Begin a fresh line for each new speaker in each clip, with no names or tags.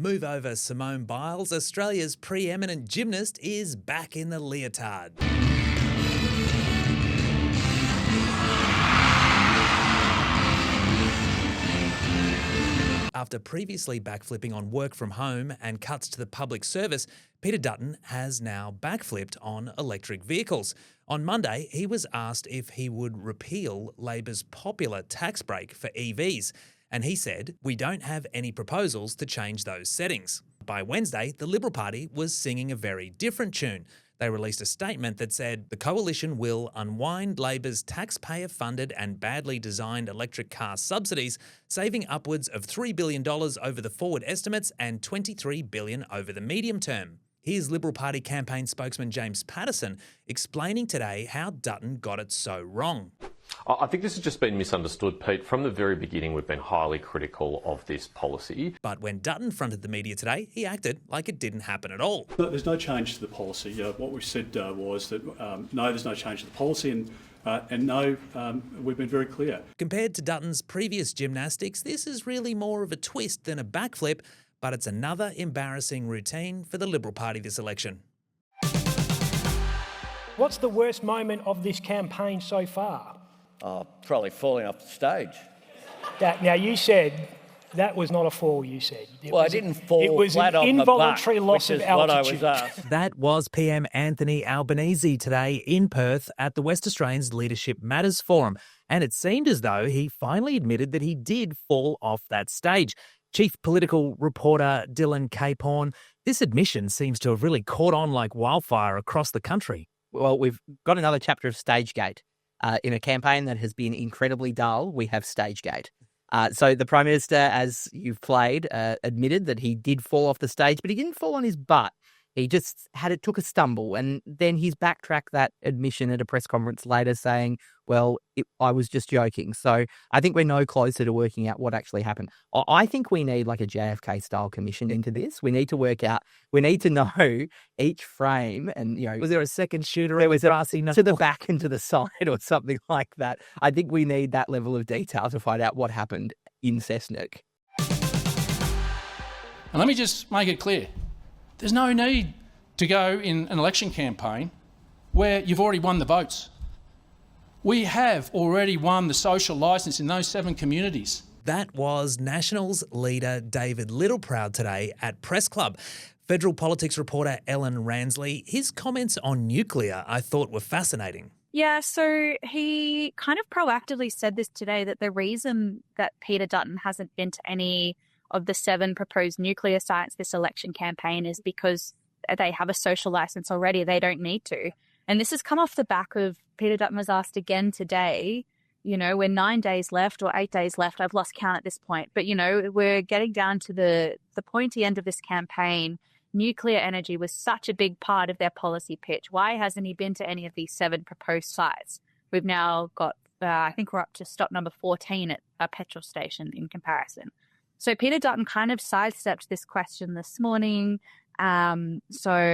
Move over, Simone Biles. Australia's preeminent gymnast is back in the leotard. After previously backflipping on work from home and cuts to the public service, Peter Dutton has now backflipped on electric vehicles. On Monday, he was asked if he would repeal Labor's popular tax break for EVs. And he said, "We don't have any proposals to change those settings." By Wednesday, the Liberal Party was singing a very different tune. They released a statement that said the coalition will unwind Labor's taxpayer-funded and badly designed electric car subsidies, saving upwards of $3 billion over the forward estimates and $23 billion over the medium term. Here's Liberal Party campaign spokesman James Patterson explaining today how Dutton got it so wrong.
I think this has just been misunderstood, Pete. From the very beginning, we've been highly critical of this policy.
But when Dutton fronted the media today, he acted like it didn't happen at all.
There's no change to the policy. What we said was that no, there's no change to the policy, and no, we've been very clear.
Compared to Dutton's previous gymnastics, this is really more of a twist than a backflip, but it's another embarrassing routine for the Liberal Party this election.
What's the worst moment of this campaign so far?
Probably falling off the stage.
Now, you said that was not a fall, you said.
I didn't fall
It was
flat
an
on
involuntary
the butt,
loss
which
of
is what I
altitude.
was asked.
That was PM Anthony Albanese today in Perth at the West Australians Leadership Matters Forum. And it seemed as though he finally admitted that he did fall off that stage. Chief political reporter Dylan Capehorn, this admission seems to have really caught on like wildfire across the country.
Well, we've got another chapter of Stagegate. In a campaign that has been incredibly dull, we have Stagegate. So the Prime Minister, as you've played, admitted that he did fall off the stage, but he didn't fall on his butt. He just took a stumble, and then he's backtracked that admission at a press conference later saying, well, I was just joking. So I think we're no closer to working out what actually happened. I think we need like a JFK-style commission into this. We need to work out, we need to know each frame and, was there a second shooter? There was to the back and to the side or something like that. I think we need that level of detail to find out what happened in Cessnock.
And let me just make it clear. There's no need to go in an election campaign where you've already won the votes. We have already won the social licence in those 7 communities.
That was Nationals leader David Littleproud today at Press Club. Federal politics reporter Ellen Ransley, his comments on nuclear I thought were fascinating.
Yeah, so he kind of proactively said this today, that the reason that Peter Dutton hasn't been to any of the 7 proposed nuclear sites this election campaign is because they have a social licence already. They don't need to. And this has come off the back of Peter Dutton was asked again today, we're 9 days left or 8 days left. I've lost count at this point. But, we're getting down to the pointy end of this campaign. Nuclear energy was such a big part of their policy pitch. Why hasn't he been to any of these 7 proposed sites? We've now got, I think we're up to stop number 14 at a petrol station in comparison. So Peter Dutton kind of sidestepped this question this morning. And then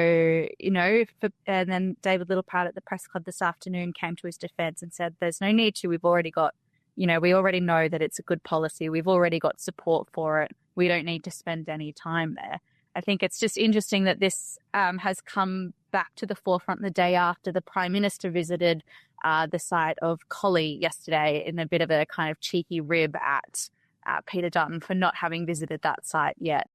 David Littleproud at the press club this afternoon came to his defence and said, there's no need to. We've already got, we already know that it's a good policy. We've already got support for it. We don't need to spend any time there. I think it's just interesting that this has come back to the forefront the day after the Prime Minister visited the site of Collie yesterday in a bit of a kind of cheeky rib at Peter Dutton for not having visited that site yet.